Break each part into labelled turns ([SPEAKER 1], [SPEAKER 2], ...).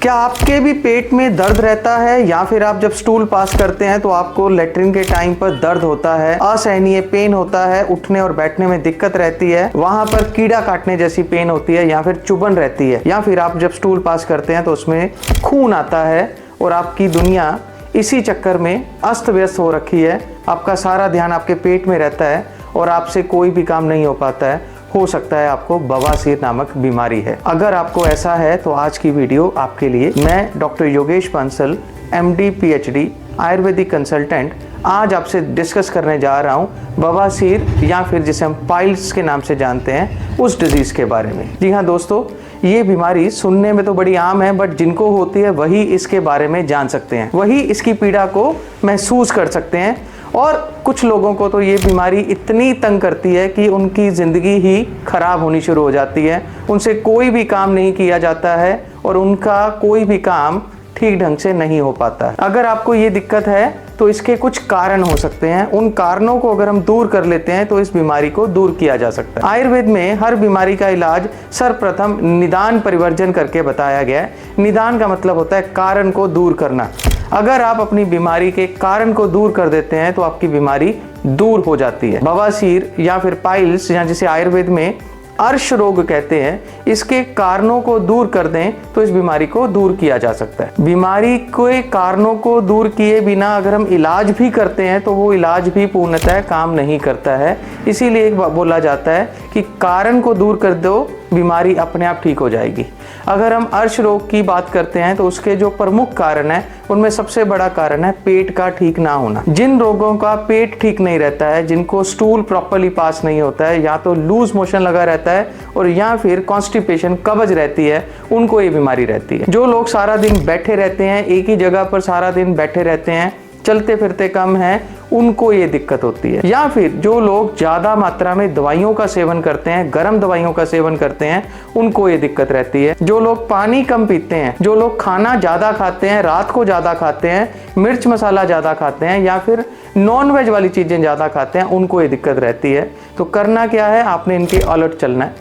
[SPEAKER 1] क्या आपके भी पेट में दर्द रहता है या फिर आप जब स्टूल पास करते हैं तो आपको लेटरिन के टाइम पर दर्द होता है, असहनीय पेन होता है, उठने और बैठने में दिक्कत रहती है, वहां पर कीड़ा काटने जैसी पेन होती है या फिर चुभन रहती है, या फिर आप जब स्टूल पास करते हैं तो उसमें खून आता है और आपकी दुनिया इसी चक्कर में अस्त व्यस्त हो रखी है, आपका सारा ध्यान आपके पेट में रहता है और आपसे कोई भी काम नहीं हो पाता है, हो सकता है आपको बवासीर नामक बीमारी है। अगर आपको ऐसा है तो आज की वीडियो आपके लिए। मैं doctor Yogesh Bansal, MD PhD Ayurvedic consultant, आज आपसे डिस्कस करने जा रहा हूँ बवासीर या फिर जिसे हम पाइल्स के नाम से जानते हैं उस डिजीज़ के बारे में। जी हाँ दोस्तों, ये बीमारी सुनने में तो बड़ी आम है, बट जिनको होती है वही इसके बारे में जान सकते हैं, वही इसकी पीड़ा को महसूस कर सकते हैं। और कुछ लोगों को तो ये बीमारी इतनी तंग करती है कि उनकी ज़िंदगी ही खराब होनी शुरू हो जाती है, उनसे कोई भी काम नहीं किया जाता है और उनका कोई भी काम ठीक ढंग से नहीं हो पाता है। अगर आपको ये दिक्कत है तो इसके कुछ कारण हो सकते हैं, उन कारणों को अगर हम दूर कर लेते हैं तो इस बीमारी को दूर किया जा सकता है। आयुर्वेद में हर बीमारी का इलाज सर्वप्रथम निदान परिवर्जन करके बताया गया है। निदान का मतलब होता है कारण को दूर करना। अगर आप अपनी बीमारी के कारण को दूर कर देते हैं तो आपकी बीमारी दूर हो जाती है। बवासीर या फिर पाइल्स, या जिसे आयुर्वेद में अर्श रोग कहते हैं, इसके कारणों को दूर कर दें तो इस बीमारी को दूर किया जा सकता है। बीमारी के कारणों को दूर किए बिना अगर हम इलाज भी करते हैं तो वो इलाज भी पूर्णतः काम नहीं करता है। इसीलिए एक बोला जाता है कि कारण को दूर कर दो, बीमारी अपने आप ठीक हो जाएगी। अगर हम अर्श रोग की बात करते हैं तो उसके जो प्रमुख कारण है उनमें सबसे बड़ा कारण है पेट का ठीक ना होना। जिन रोगों का पेट ठीक नहीं रहता है, जिनको स्टूल प्रॉपर्ली पास नहीं होता है, या तो लूज मोशन लगा रहता है और या फिर कॉन्स्टिपेशन कब्ज रहती है, उनको ये बीमारी रहती है। जो लोग सारा दिन बैठे रहते हैं, एक ही जगह पर सारा दिन बैठे रहते हैं, चलते फिरते कम हैं, उनको ये दिक्कत होती है। या फिर जो लोग ज़्यादा मात्रा में दवाइयों का सेवन करते हैं, गर्म दवाइयों का सेवन करते हैं, उनको ये दिक्कत रहती है। जो लोग पानी कम पीते हैं, जो लोग खाना ज़्यादा खाते हैं, रात को ज़्यादा खाते हैं, मिर्च मसाला ज़्यादा खाते हैं, या फिर नॉन वेज वाली चीज़ें ज़्यादा खाते हैं, उनको ये दिक्कत रहती है। तो करना क्या है, आपने इनके अलर्ट चलना है।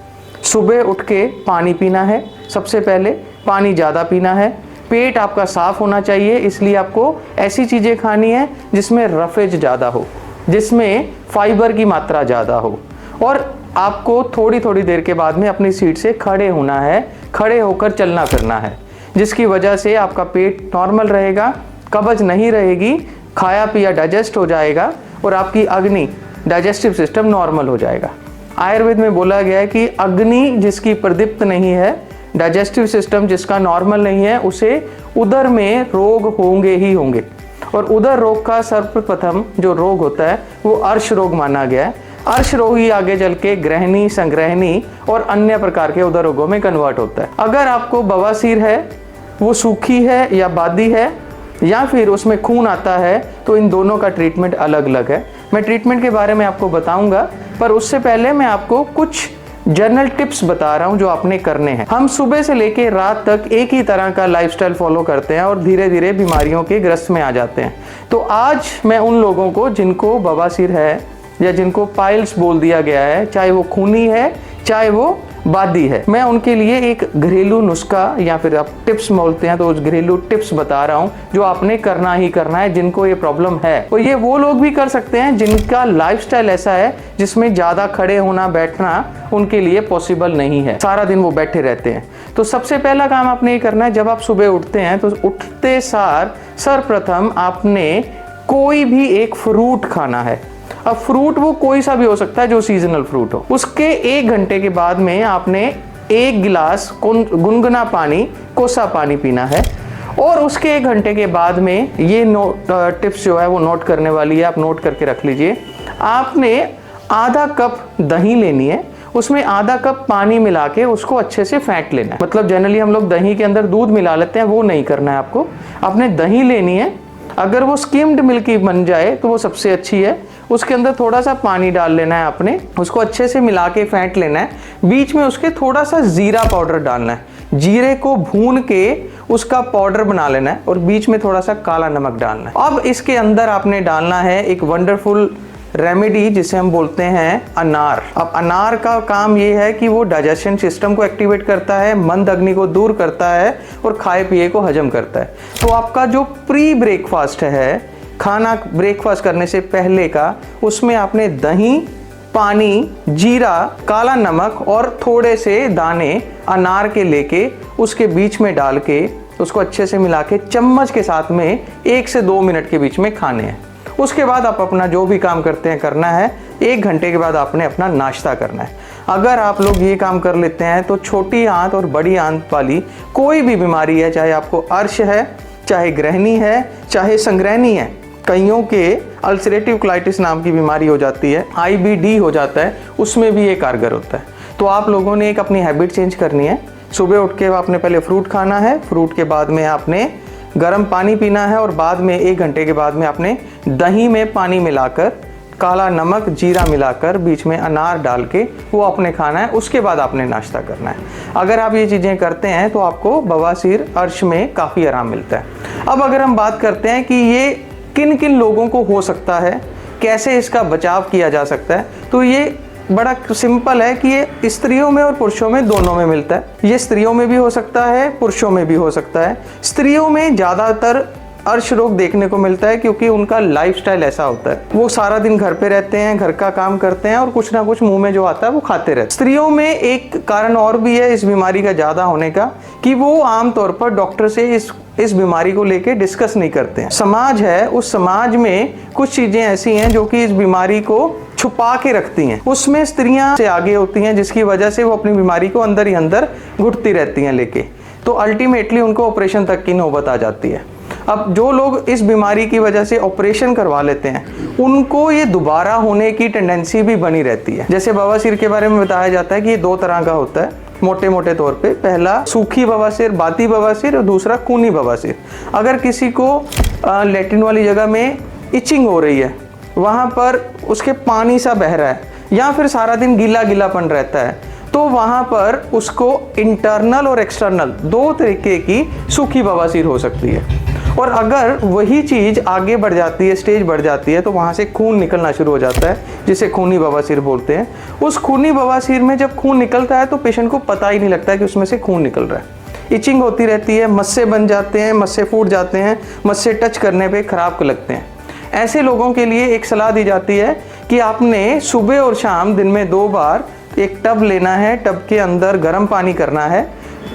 [SPEAKER 1] सुबह उठ के पानी पीना है, सबसे पहले पानी ज़्यादा पीना है। पेट आपका साफ होना चाहिए, इसलिए आपको ऐसी चीज़ें खानी है जिसमें रफेज ज़्यादा हो, जिसमें फाइबर की मात्रा ज़्यादा हो, और आपको थोड़ी थोड़ी देर के बाद में अपनी सीट से खड़े होना है, खड़े होकर चलना फिरना है, जिसकी वजह से आपका पेट नॉर्मल रहेगा, कब्ज नहीं रहेगी, खाया पिया डाइजेस्ट हो जाएगा और आपकी अग्नि डाइजेस्टिव सिस्टम नॉर्मल हो जाएगा। आयुर्वेद में बोला गया है कि अग्नि जिसकी प्रदीप्त नहीं है, डाइजेस्टिव सिस्टम जिसका नॉर्मल नहीं है, उसे उदर में रोग होंगे ही होंगे। और उदर रोग का सर्वप्रथम जो रोग होता है वो अर्श रोग माना गया है। अर्श रोग ही आगे चल के ग्रहणी, संग्रहणी और अन्य प्रकार के उदर रोगों में कन्वर्ट होता है। अगर आपको बवासीर है, वो सूखी है या बादी है, या फिर उसमें खून आता है, तो इन दोनों का ट्रीटमेंट अलग अलग है। मैं ट्रीटमेंट के बारे में आपको बताऊंगा, पर उससे पहले मैं आपको कुछ जनरल टिप्स बता रहा हूं जो आपने करने हैं। हम सुबह से लेकर रात तक एक ही तरह का लाइफस्टाइल फॉलो करते हैं और धीरे धीरे बीमारियों के ग्रस्त में आ जाते हैं। तो आज मैं उन लोगों को जिनको बवासीर है या जिनको पाइल्स बोल दिया गया है, चाहे वो खूनी है चाहे वो बादी है, मैं उनके लिए एक घरेलू नुस्खा या फिर आप टिप्स बोलते हैं तो उस घरेलू टिप्स बता रहा हूं जो आपने करना ही करना है जिनको ये प्रॉब्लम है। और ये वो लोग भी कर सकते हैं जिनका लाइफस्टाइल ऐसा है जिसमें ज़्यादा खड़े होना बैठना उनके लिए पॉसिबल नहीं है, सारा दिन वो बैठे रहते हैं। तो सबसे पहला काम आपने ये करना है, जब आप सुबह उठते हैं तो उठते सार सर्वप्रथम आपने कोई भी एक फ्रूट खाना है। अब फ्रूट वो कोई सा भी हो सकता है जो सीजनल फ्रूट हो। उसके 1 घंटे के बाद में आपने 1 गिलास गुनगुना पानी, कोसा पानी पीना है। और उसके 1 घंटे के बाद में ये टिप्स जो है वो नोट करने वाली है, आप नोट करके रख लीजिए। आपने आधा कप दही लेनी है, उसमें आधा कप पानी मिला के उसको अच्छे से फेंट लेना है। मतलब जनरली हम लोग दही के अंदर दूध मिला लेते हैं, वो नहीं करना है आपको। आपने दही लेनी है, अगर वो स्किम्ड मिल्क की बन जाए तो वो सबसे अच्छी है। उसके अंदर थोड़ा सा पानी डाल लेना है आपने, उसको अच्छे से मिला के फेंट लेना है। बीच में उसके थोड़ा सा जीरा पाउडर डालना है, जीरे को भून के उसका पाउडर बना लेना है और बीच में थोड़ा सा काला नमक डालना है। अब इसके अंदर आपने डालना है एक वंडरफुल रेमेडी जिसे हम बोलते हैं अनार। अब अनार का काम ये है कि वो डाइजेशन सिस्टम को एक्टिवेट करता है, मंद अग्नि को दूर करता है और खाए पिए को हजम करता है। तो आपका जो प्री ब्रेकफास्ट है, खाना ब्रेकफास्ट करने से पहले का, उसमें आपने दही, पानी, जीरा, काला नमक और थोड़े से दाने अनार के लेके उसके बीच में डाल के उसको अच्छे से मिला के चम्मच के साथ में 1 से 2 मिनट के बीच में खाने हैं। उसके बाद आप अपना जो भी काम करते हैं करना है। 1 घंटे के बाद आपने अपना नाश्ता करना है। अगर आप लोग ये काम कर लेते हैं तो छोटी आंत और बड़ी आंत वाली कोई भी बीमारी है, चाहे आपको अर्श है, चाहे ग्रहणी है, चाहे संग्रहणी है, कईयों के अल्सरेटिव कोलाइटिस नाम की बीमारी हो जाती है, IBD हो जाता है, उसमें भी ये कारगर होता है। तो आप लोगों ने एक अपनी हैबिट चेंज करनी है। सुबह उठ के आपने पहले फ्रूट खाना है, फ्रूट के बाद में आपने गर्म पानी पीना है और बाद में 1 घंटे के बाद में आपने दही में पानी मिलाकर, काला नमक, जीरा मिलाकर, बीच में अनार डाल के वो आपने खाना है। उसके बाद आपने नाश्ता करना है। अगर आप ये चीज़ें करते हैं तो आपको बवासीर, अर्श में काफ़ी आराम मिलता है। अब अगर हम बात करते हैं कि ये किन किन लोगों को हो सकता है, कैसे इसका बचाव किया जा सकता है, तो ये बड़ा सिंपल है कि ये स्त्रियों में और पुरुषों में दोनों में मिलता है। ये स्त्रियों में भी हो सकता है, पुरुषों में भी हो सकता है। स्त्रियों में ज़्यादातर अर्श रोग देखने को मिलता है क्योंकि उनका लाइफस्टाइल ऐसा होता है, वो सारा दिन घर पे रहते हैं, घर का काम करते हैं और कुछ ना कुछ मुंह में जो आता है वो खाते रहते हैं। स्त्रियों में एक कारण और भी है इस बीमारी का ज़्यादा होने का, कि वो आमतौर पर डॉक्टर से इस बीमारी को लेके डिस्कस नहीं करते हैं। समाज है, उस समाज में कुछ चीज़ें ऐसी हैं जो कि इस बीमारी को छुपा के रखती हैं, उसमें स्त्रियां से आगे होती हैं, जिसकी वजह से वो अपनी बीमारी को अंदर ही अंदर घुटती रहती हैं लेके, तो अल्टीमेटली उनको ऑपरेशन तक की नौबत आ जाती है। अब जो लोग इस बीमारी की वजह से ऑपरेशन करवा लेते हैं, उनको ये दोबारा होने की टेंडेंसी भी बनी रहती है। जैसे बवासीर के बारे में बताया जाता है कि ये 2 तरह का होता है मोटे मोटे तौर पे। पहला सूखी बवासीर, बाती बवासीर, और दूसरा खूनी बवासीर। अगर किसी को लेट्रिन वाली जगह में इचिंग हो रही है, वहाँ पर उसके पानी सा बह रहा है, या फिर सारा दिन गीला गीलापन रहता है, तो वहाँ पर उसको इंटरनल और एक्सटर्नल 2 तरीके की सूखी बवासीर हो सकती है। और अगर वही चीज़ आगे बढ़ जाती है, स्टेज बढ़ जाती है, तो वहाँ से खून निकलना शुरू हो जाता है, जिसे खूनी बवासीर बोलते हैं। उस खूनी बवासीर में जब खून निकलता है तो पेशेंट को पता ही नहीं लगता है कि उसमें से खून निकल रहा है। इचिंग होती रहती है, मस्से बन जाते हैं, मस्से फूट जाते हैं, मस्से टच करने पे खराब लगते हैं। ऐसे लोगों के लिए एक सलाह दी जाती है कि आपने सुबह और शाम दिन में 2 बार एक टब लेना है, टब के अंदर गर्म पानी करना है,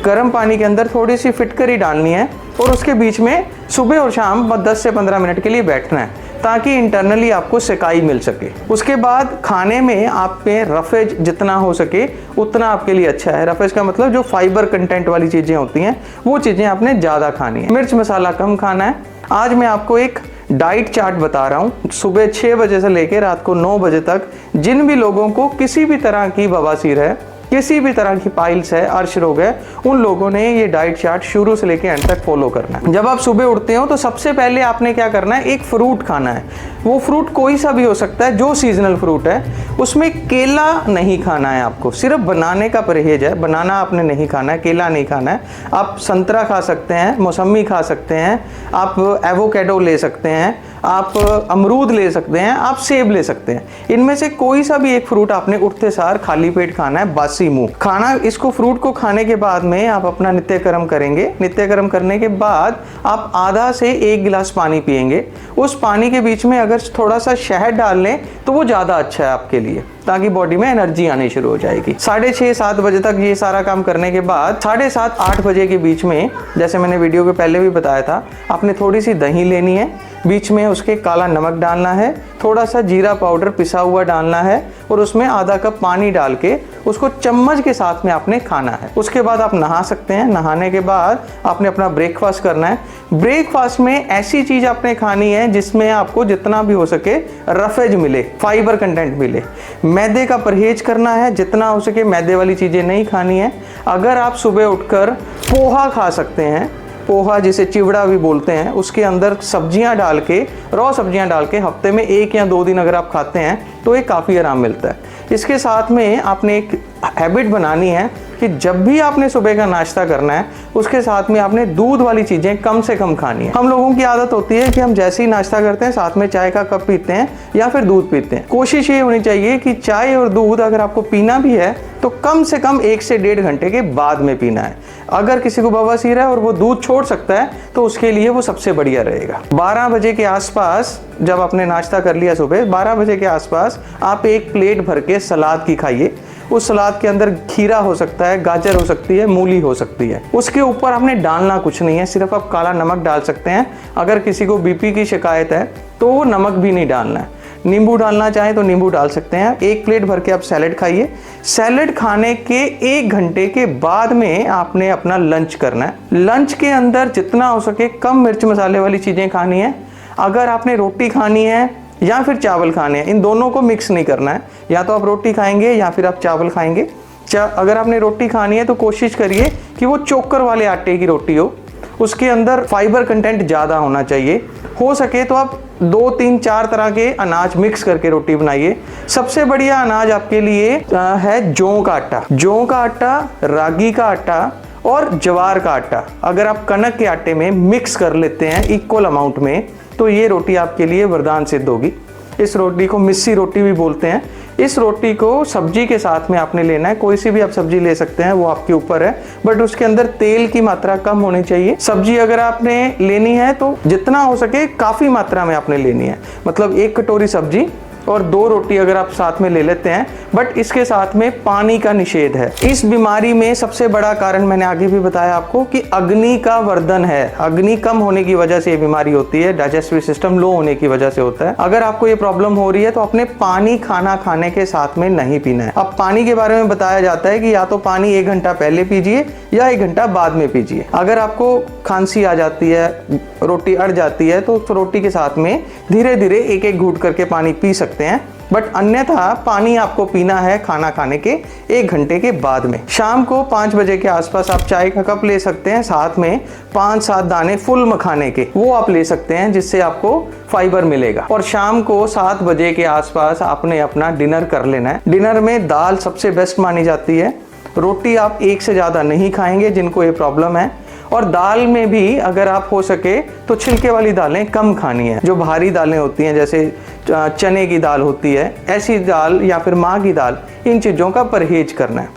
[SPEAKER 1] गर्म पानी के अंदर थोड़ी सी फिटकरी डालनी है और उसके बीच में सुबह और शाम 10 से 15 मिनट के लिए बैठना है, ताकि इंटरनली आपको सिकाई मिल सके। उसके बाद खाने में आप पे रफेज जितना हो सके उतना आपके लिए अच्छा है। रफेज का मतलब जो फाइबर कंटेंट वाली चीज़ें होती हैं, वो चीज़ें आपने ज़्यादा खानी है। मिर्च मसाला कम खाना है। आज मैं आपको एक डाइट चार्ट बता रहा हूँ। सुबह 6 बजे से लेकर रात को 9 बजे तक जिन भी लोगों को किसी भी तरह की बवासीर है, किसी भी तरह की पाइल्स है, अर्श रोग है, उन लोगों ने ये डाइट चार्ट शुरू से लेकर एंड तक फॉलो करना है। जब आप सुबह उठते हो तो सबसे पहले आपने क्या करना है, एक फ्रूट खाना है। वो फ्रूट कोई सा भी हो सकता है, जो सीजनल फ्रूट है। उसमें केला नहीं खाना है आपको, सिर्फ बनाने का परहेज है। बनाना आपने नहीं खाना है, केला नहीं खाना है। आप संतरा खा सकते हैं, मौसमी खा सकते हैं, आप एवोकेडो ले सकते हैं, आप अमरूद ले सकते हैं, आप सेब ले सकते हैं। इनमें से कोई सा भी एक फ्रूट आपने उठते सार खाली पेट खाना है, बासी मुंह खाना। इसको फ्रूट को खाने के बाद में आप अपना नित्य कर्म करेंगे। नित्य कर्म करने के बाद आप आधा से 1 गिलास पानी पिएंगे। उस पानी के बीच में अगर थोड़ा सा शहद डाल लें तो वो ज़्यादा अच्छा है आपके लिए, ताकि बॉडी में एनर्जी आनी शुरू हो जाएगी। 6:30-7 बजे तक ये सारा काम करने के बाद 7:30-8 बजे के बीच में, जैसे मैंने वीडियो के पहले भी बताया था, आपने थोड़ी सी दही लेनी है, बीच में उसके काला नमक डालना है, थोड़ा सा जीरा पाउडर पिसा हुआ डालना है और उसमें आधा कप पानी डाल के उसको चम्मच के साथ में आपने खाना है। उसके बाद आप नहा सकते हैं। नहाने के बाद आपने अपना ब्रेकफास्ट करना है। ब्रेकफास्ट में ऐसी चीज़ आपने खानी है जिसमें आपको जितना भी हो सके रफेज मिले, फाइबर कंटेंट मिले। मैदे का परहेज करना है, जितना हो सके मैदे वाली चीज़ें नहीं खानी है। अगर आप सुबह उठकर पोहा खा सकते हैं, पोहा जिसे चिवड़ा भी बोलते हैं, उसके अंदर सब्जियां डाल के, रॉ सब्जियां डाल के हफ्ते में 1 या 2 दिन अगर आप खाते हैं तो ये काफ़ी आराम मिलता है। इसके साथ में आपने एक हैबिट बनानी है कि जब भी आपने सुबह का नाश्ता करना है उसके साथ में आपने दूध वाली चीज़ें कम से कम खानी है। हम लोगों की आदत होती है कि हम जैसे ही नाश्ता करते हैं साथ में चाय का कप पीते हैं या फिर दूध पीते हैं। कोशिश ये होनी चाहिए कि चाय और दूध अगर आपको पीना भी है तो कम से कम 1 से 1.5 घंटे के बाद में पीना है। अगर किसी को बवासीर है और वो दूध छोड़ सकता है तो उसके लिए वो सबसे बढ़िया रहेगा। 12 बजे के आसपास जब आपने नाश्ता कर लिया सुबह, 12 बजे के आसपास आप एक प्लेट भर के सलाद की खाइए। उस सलाद के अंदर खीरा हो सकता है, गाजर हो सकती है, मूली हो सकती है। उसके ऊपर आपने डालना कुछ नहीं है, सिर्फ आप काला नमक डाल सकते हैं। अगर किसी को बीपी की शिकायत है तो वो नमक भी नहीं डालना है। नींबू डालना चाहें तो नींबू डाल सकते हैं। एक प्लेट भर के आप सैलेड खाइए। सैलेड खाने के 1 घंटे के बाद में आपने अपना लंच करना है। लंच के अंदर जितना हो सके कम मिर्च मसाले वाली चीज़ें खानी है। अगर आपने रोटी खानी है या फिर चावल खाने हैं, इन दोनों को मिक्स नहीं करना है। या तो आप रोटी खाएंगे या फिर आप चावल खाएंगे। अगर आपने रोटी खानी है तो कोशिश करिए कि वो चोकर वाले आटे की रोटी हो, उसके अंदर फाइबर कंटेंट ज़्यादा होना चाहिए। हो सके तो आप 2, 3, 4 तरह के अनाज मिक्स करके रोटी बनाइए। सबसे बढ़िया अनाज आपके लिए है जौ का आटा। जौ का आटा, रागी का आटा और ज्वार का आटा अगर आप कनक के आटे में मिक्स कर लेते हैं इक्वल अमाउंट में तो ये रोटी आपके लिए वरदान सिद्ध होगी। इस रोटी को मिस्सी रोटी भी बोलते हैं। इस रोटी को सब्जी के साथ में आपने लेना है। कोई सी भी आप सब्जी ले सकते हैं, वो आपके ऊपर है, बट उसके अंदर तेल की मात्रा कम होनी चाहिए। सब्जी अगर आपने लेनी है तो जितना हो सके काफ़ी मात्रा में आपने लेनी है, मतलब 1 कटोरी सब्जी और 2 रोटी अगर आप साथ में ले लेते हैं, बट इसके साथ में पानी का निषेध है। इस बीमारी में सबसे बड़ा कारण मैंने आगे भी बताया आपको कि अग्नि का वर्धन है। अग्नि कम होने की वजह से ये बीमारी होती है, डाइजेस्टिव सिस्टम लो होने की वजह से होता है। अगर आपको ये प्रॉब्लम हो रही है तो अपने पानी खाना खाने के साथ में नहीं पीना है। अब पानी के बारे में बताया जाता है कि या तो पानी 1 घंटा पहले पीजिए या 1 घंटा बाद में पीजिए। अगर आपको खांसी आ जाती है, रोटी अड़ जाती है तो रोटी के साथ में धीरे धीरे 1-1 घूंट करके पानी पी सकते हैं, बट अन्यथा पानी आपको पीना है खाना खाने के 1 घंटे के बाद में। शाम को 5 बजे के आसपास आप चाय का कप ले सकते हैं, साथ में 5-7 दाने फुल मखाने के वो आप ले सकते हैं, जिससे आपको फाइबर मिलेगा। और शाम को 7 बजे के आसपास आपने अपना डिनर कर लेना है। डिनर में दाल सबसे बेस्ट मानी जाती है। रोटी आप 1 से ज़्यादा नहीं खाएंगे जिनको ये प्रॉब्लम है। और दाल में भी अगर आप हो सके तो छिलके वाली दालें कम खानी है। जो भारी दालें होती हैं जैसे चने की दाल होती है, ऐसी दाल या फिर माह की दाल, इन चीज़ों का परहेज करना है।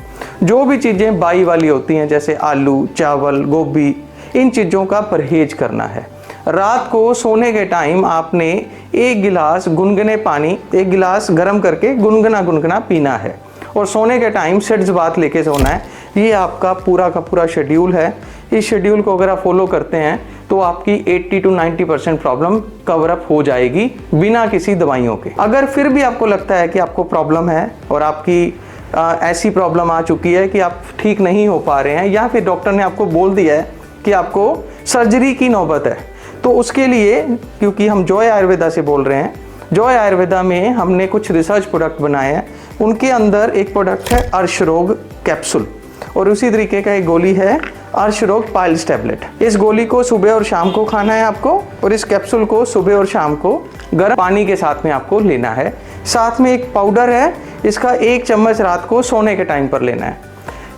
[SPEAKER 1] जो भी चीज़ें बाई वाली होती हैं जैसे आलू, चावल, गोभी, इन चीज़ों का परहेज करना है। रात को सोने के टाइम आपने 1 गिलास गुनगुने पानी, 1 गिलास गर्म करके गुनगुना पीना है और सोने के टाइम सिड्स बात लेके सोना है। ये आपका पूरा का पूरा शेड्यूल है। इस शेड्यूल को अगर आप फॉलो करते हैं तो आपकी 80 to 90% प्रॉब्लम कवर अप हो जाएगी बिना किसी दवाइयों के। अगर फिर भी आपको लगता है कि आपको प्रॉब्लम है और आपकी ऐसी प्रॉब्लम आ चुकी है कि आप ठीक नहीं हो पा रहे हैं या फिर डॉक्टर ने आपको बोल दिया है कि आपको सर्जरी की नौबत है, तो उसके लिए, क्योंकि हम जॉय आयुर्वेदा से बोल रहे हैं, जॉय आयुर्वेदा में हमने कुछ रिसर्च प्रोडक्ट बनाए हैं। उनके अंदर एक प्रोडक्ट है अर्शरोग कैप्सूल और उसी तरीके का एक गोली है अर्शरोग पाइल्स टैबलेट। इस गोली को सुबह और शाम को खाना है आपको और इस कैप्सूल को सुबह और शाम को गर्म पानी के साथ में आपको लेना है। साथ में एक पाउडर है, इसका 1 चम्मच रात को सोने के टाइम पर लेना है।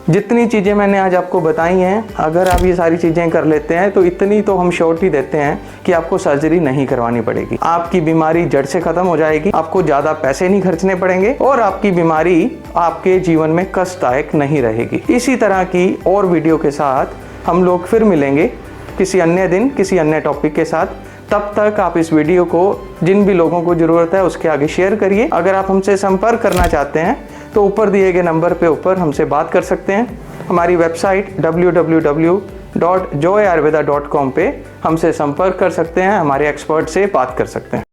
[SPEAKER 1] जितनी चीज़ें मैंने आज आपको बताई हैं, अगर आप ये सारी चीज़ें कर लेते हैं तो इतनी तो हम श्योरिटी देते हैं कि आपको सर्जरी नहीं करवानी पड़ेगी। आपकी बीमारी जड़ से ख़त्म हो जाएगी, आपको ज़्यादा पैसे नहीं खर्चने पड़ेंगे और आपकी बीमारी आपके जीवन में कष्टदायक नहीं रहेगी। इसी तरह की और वीडियो के साथ हम लोग फिर मिलेंगे किसी अन्य दिन, किसी अन्य टॉपिक के साथ। तब तक आप इस वीडियो को जिन भी लोगों को ज़रूरत है उसके आगे शेयर करिए। अगर आप हमसे संपर्क करना चाहते हैं तो ऊपर दिए गए नंबर पे ऊपर हमसे बात कर सकते हैं। हमारी वेबसाइट www.joyayurveda.com पे हमसे संपर्क कर सकते हैं, हमारे एक्सपर्ट से बात कर सकते हैं।